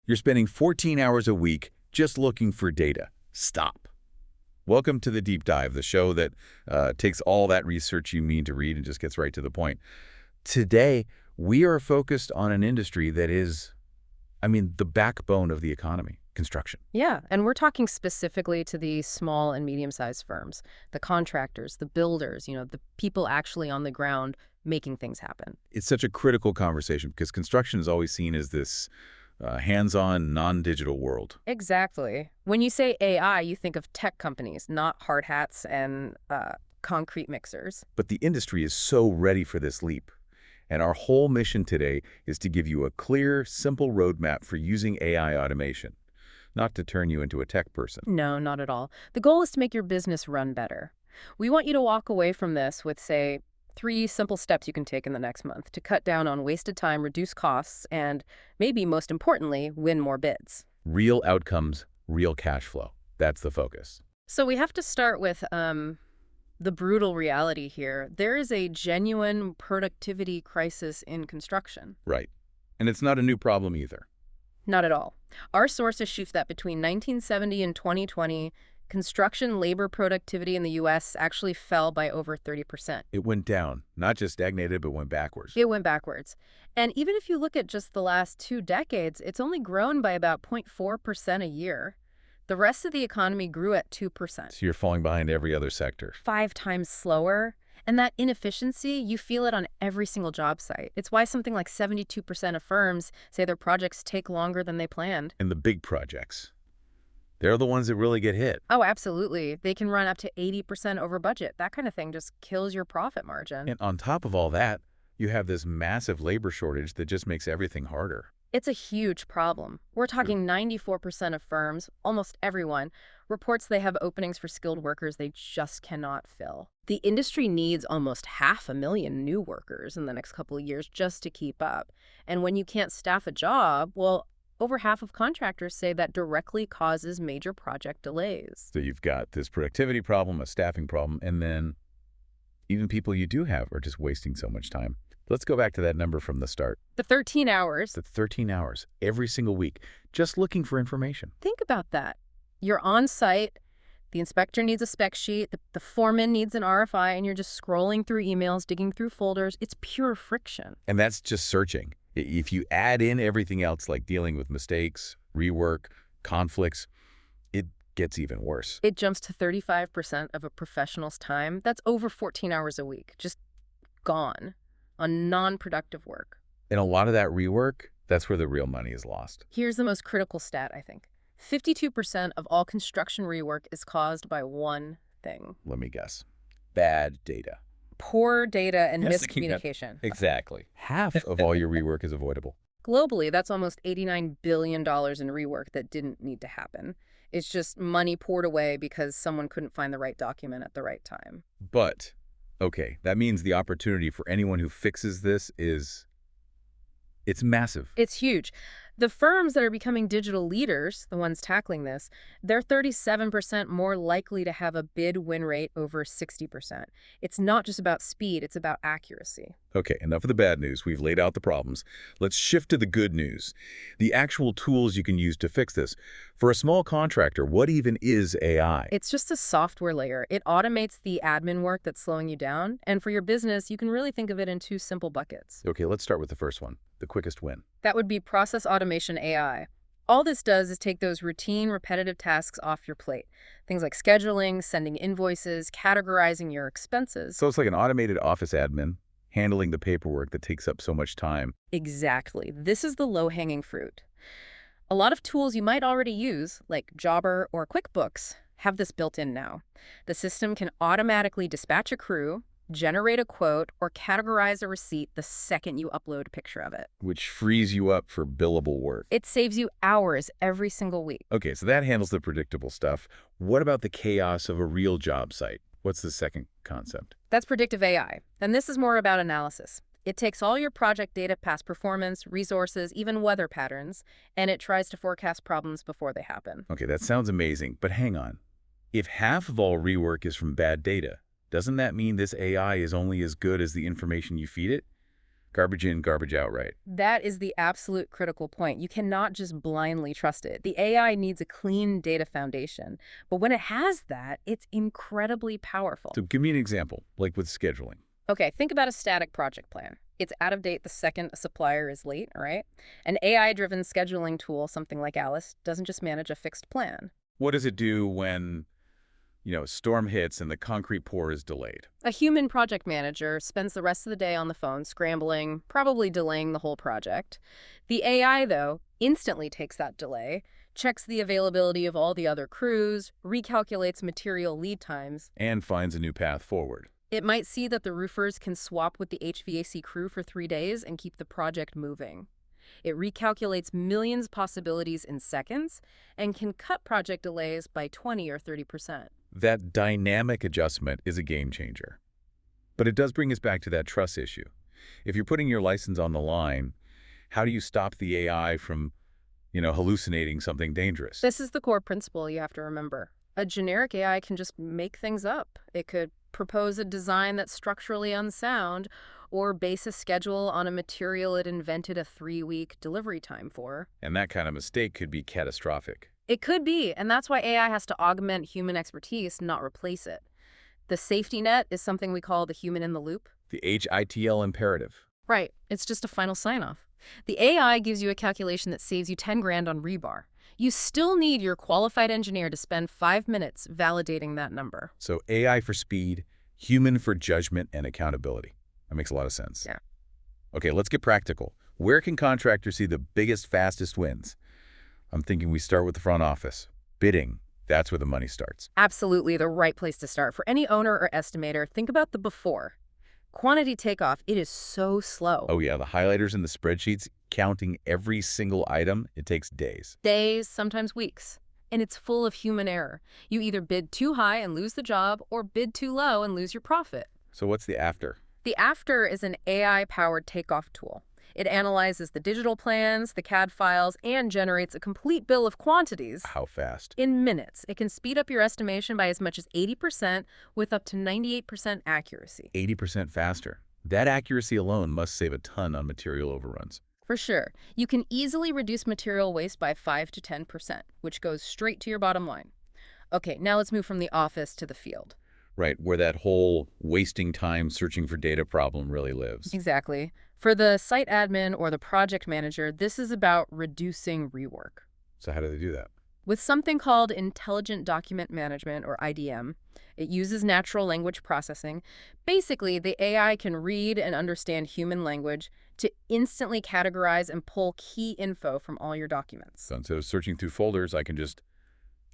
You're spending 14 hours a week just looking for data. Stop. Welcome to the Deep Dive, the show that takes all that research you mean to read and just gets right to the point. Today, we are focused on an industry that is, the backbone of the economy, construction. Yeah, and we're talking specifically to the small and medium-sized firms, the contractors, the builders, the people actually on the ground making things happen. It's such a critical conversation because construction is always seen as this hands-on, non-digital world. Exactly. When you say AI, you think of tech companies, not hard hats and concrete mixers. But the industry is so ready for this leap. And our whole mission today is to give you a clear, simple roadmap for using AI automation, not to turn you into a tech person. No, not at all. The goal is to make your business run better. We want you to walk away from this with, say, 3 simple steps you can take in the next month to cut down on wasted time, reduce costs, and maybe most importantly, win more bids. Real outcomes, real cash flow. That's the focus. So we have to start with the brutal reality here. There is a genuine productivity crisis in construction. Right. And it's not a new problem either. Not at all. Our sources show that between 1970 and 2020, construction labor productivity in the U.S. actually fell by over 30%. It went down, not just stagnated, but went backwards. It went backwards. And even if you look at just the last 2 decades, it's only grown by about 0.4% a year. The rest of the economy grew at 2%. So you're falling behind every other sector. 5 times slower. And that inefficiency, you feel it on every single job site. It's why something like 72% of firms say their projects take longer than they planned. And the big projects, they're the ones that really get hit. Oh, absolutely. They can run up to 80% over budget. That kind of thing just kills your profit margin. And on top of all that, you have this massive labor shortage that just makes everything harder. It's a huge problem. We're talking 94% of firms, almost everyone, reports they have openings for skilled workers they just cannot fill. The industry needs almost 500,000 new workers in the next couple of years just to keep up. And when you can't staff a job, well, over half of contractors say that directly causes major project delays. So you've got this productivity problem, a staffing problem, and then even people you do have are just wasting so much time. Let's go back to that number from the start. The 13 hours. The 13 hours every single week, just looking for information. Think about that. You're on site, the inspector needs a spec sheet, the foreman needs an RFI, and you're just scrolling through emails, digging through folders. It's pure friction. And that's just searching. If you add in everything else like dealing with mistakes, rework, conflicts, it gets even worse. It jumps to 35% of a professional's time. That's over 14 hours a week, just gone on non-productive work. And a lot of that rework, that's where the real money is lost. Here's the most critical stat, I think. 52% of all construction rework is caused by one thing. Let me guess. Bad data. Poor data and miscommunication. Exactly. Half of all your rework is avoidable. Globally, that's almost $89 billion in rework that didn't need to happen. It's just money poured away because someone couldn't find the right document at the right time. But, okay, that means the opportunity for anyone who fixes this it's massive. It's huge. The firms that are becoming digital leaders, the ones tackling this, they're 37% more likely to have a bid win rate over 60%. It's not just about speed, it's about accuracy. Okay, enough of the bad news. We've laid out the problems. Let's shift to the good news. The actual tools you can use to fix this. For a small contractor, what even is AI? It's just a software layer. It automates the admin work that's slowing you down. And for your business, you can really think of it in 2 simple buckets. Okay, let's start with the first one, the quickest win. That would be process automation AI. All this does is take those routine, repetitive tasks off your plate. Things like scheduling, sending invoices, categorizing your expenses. So it's like an automated office admin, handling the paperwork that takes up so much time. Exactly. This is the low-hanging fruit. A lot of tools you might already use, like Jobber or QuickBooks, have this built in now. The system can automatically dispatch a crew, generate a quote, or categorize a receipt the second you upload a picture of it. Which frees you up for billable work. It saves you hours every single week. Okay, so that handles the predictable stuff. What about the chaos of a real job site? What's the second concept? That's predictive AI, and this is more about analysis. It takes all your project data, past performance, resources, even weather patterns, and it tries to forecast problems before they happen. Okay, that sounds amazing, but hang on. If half of all rework is from bad data, doesn't that mean this AI is only as good as the information you feed it? Garbage in, garbage out, right? That is the absolute critical point. You cannot just blindly trust it. The AI needs a clean data foundation. But when it has that, it's incredibly powerful. So give me an example, like with scheduling. Okay, think about a static project plan. It's out of date the second a supplier is late, all right? An AI-driven scheduling tool, something like Alice, doesn't just manage a fixed plan. What does it do when, a storm hits and the concrete pour is delayed? A human project manager spends the rest of the day on the phone scrambling, probably delaying the whole project. The AI, though, instantly takes that delay, checks the availability of all the other crews, recalculates material lead times. And finds a new path forward. It might see that the roofers can swap with the HVAC crew for 3 days and keep the project moving. It recalculates millions of possibilities in seconds and can cut project delays by 20 or 30%. That dynamic adjustment is a game changer. But it does bring us back to that trust issue. If you're putting your license on the line, how do you stop the AI from, hallucinating something dangerous? This is the core principle you have to remember. A generic AI can just make things up. It could propose a design that's structurally unsound or base a schedule on a material it invented a 3-week delivery time for. And that kind of mistake could be catastrophic. It could be, and that's why AI has to augment human expertise, not replace it. The safety net is something we call the human in the loop. The HITL imperative. Right. It's just a final sign-off. The AI gives you a calculation that saves you 10 grand on rebar. You still need your qualified engineer to spend 5 minutes validating that number. So AI for speed, human for judgment and accountability. That makes a lot of sense. Yeah. Okay, let's get practical. Where can contractors see the biggest, fastest wins? I'm thinking we start with the front office. Bidding, that's where the money starts. Absolutely the right place to start. For any owner or estimator, think about the before. Quantity takeoff, it is so slow. Oh yeah, the highlighters in the spreadsheets, counting every single item, it takes days. Days, sometimes weeks. And it's full of human error. You either bid too high and lose the job, or bid too low and lose your profit. So what's the after? The after is an AI-powered takeoff tool. It analyzes the digital plans, the CAD files, and generates a complete bill of quantities. How fast? In minutes. It can speed up your estimation by as much as 80% with up to 98% accuracy. 80% faster. That accuracy alone must save a ton on material overruns. For sure. You can easily reduce material waste by 5 to 10%, which goes straight to your bottom line. Okay, now let's move from the office to the field. Right, where that whole wasting time searching for data problem really lives. Exactly. For the site admin or the project manager, this is about reducing rework. So how do they do that? With something called Intelligent Document Management, or IDM, it uses natural language processing. Basically, the AI can read and understand human language to instantly categorize and pull key info from all your documents. So instead of searching through folders, I can just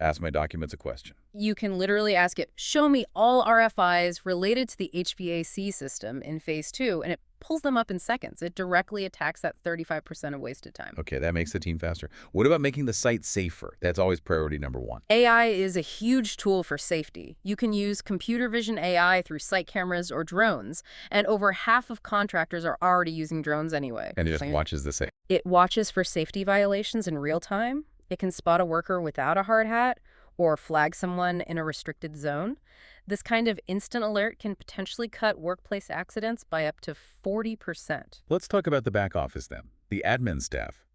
ask my documents a question. You can literally ask it, show me all RFIs related to the HVAC system in phase 2, and it pulls them up in seconds. It directly attacks that 35% of wasted time. Okay, that makes the team faster. What about making the site safer? That's always priority number 1. AI is a huge tool for safety. You can use computer vision AI through site cameras or drones, and over half of contractors are already using drones anyway. And it just watches the same. It watches for safety violations in real time. It can spot a worker without a hard hat or flag someone in a restricted zone. This kind of instant alert can potentially cut workplace accidents by up to 40%. Let's talk about the back office then, the admin staff.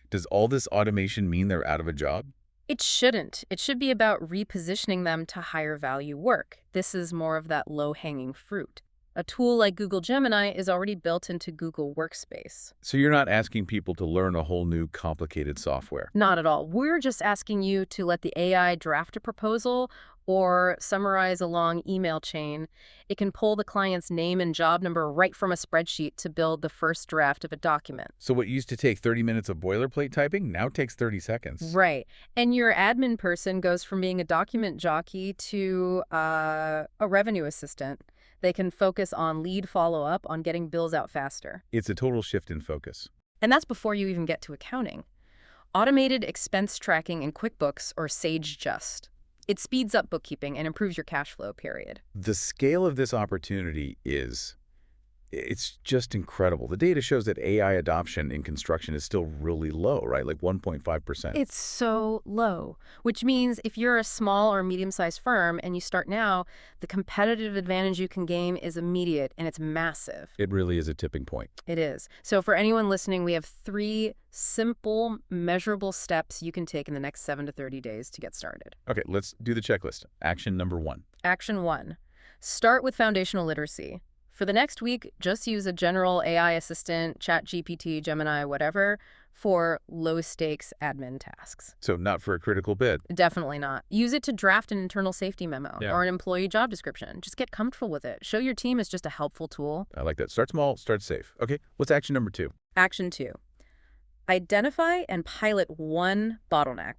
Does all this automation mean they're out of a job? It shouldn't. It should be about repositioning them to higher value work. This is more of that low-hanging fruit. A tool like Google Gemini is already built into Google Workspace. So you're not asking people to learn a whole new complicated software? Not at all. We're just asking you to let the AI draft a proposal or summarize a long email chain. It can pull the client's name and job number right from a spreadsheet to build the first draft of a document. So what used to take 30 minutes of boilerplate typing now takes 30 seconds. Right. And your admin person goes from being a document jockey to a revenue assistant. They can focus on lead follow-up, on getting bills out faster. It's a total shift in focus. And that's before you even get to accounting. Automated expense tracking in QuickBooks or Sage Just. It speeds up bookkeeping and improves your cash flow, period. The scale of this opportunity is It's just incredible. The data shows that AI adoption in construction is still really low, right? Like 1.5%. It's so low, which means if you're a small or medium-sized firm and you start now, the competitive advantage you can gain is immediate and it's massive. It really is a tipping point. It is. So for anyone listening, we have 3 simple, measurable steps you can take in the next 7 to 30 days to get started. Okay, let's do the checklist. Action number 1. Action 1. Start with foundational literacy. For the next week, just use a general AI assistant, ChatGPT, Gemini, whatever, for low-stakes admin tasks. So not for a critical bid. Definitely not. Use it to draft an internal safety memo or an employee job description. Just get comfortable with it. Show your team it's just a helpful tool. I like that. Start small, start safe. Okay, what's action number 2? Action 2. Identify and pilot one bottleneck.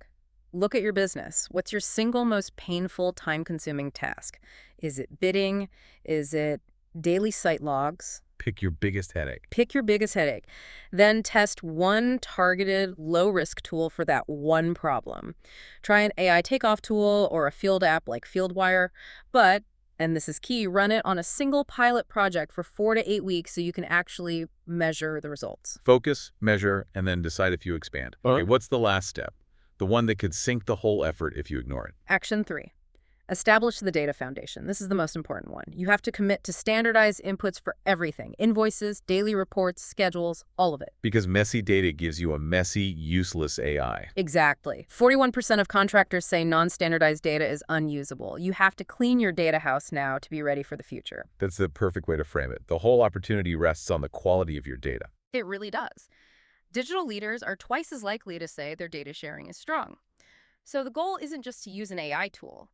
Look at your business. What's your single most painful, time-consuming task? Is it bidding? Is it daily site logs? Pick your biggest headache. Pick your biggest headache. Then test one targeted, low-risk tool for that one problem. Try an AI takeoff tool or a field app like FieldWire, but, and this is key, run it on a single pilot project for 4 to 8 weeks so you can actually measure the results. Focus, measure, and then decide if you expand. Okay, what's the last step? The one that could sink the whole effort if you ignore it. Action 3. Establish the data foundation. This is the most important one. You have to commit to standardized inputs for everything. Invoices, daily reports, schedules, all of it. Because messy data gives you a messy, useless AI. Exactly. 41% of contractors say non-standardized data is unusable. You have to clean your data house now to be ready for the future. That's the perfect way to frame it. The whole opportunity rests on the quality of your data. It really does. Digital leaders are twice as likely to say their data sharing is strong. So the goal isn't just to use an AI tool.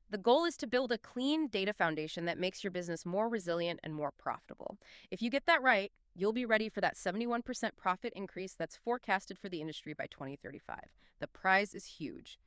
The goal is to build a clean data foundation that makes your business more resilient and more profitable. If you get that right, you'll be ready for that 71% profit increase that's forecasted for the industry by 2035. The prize is huge.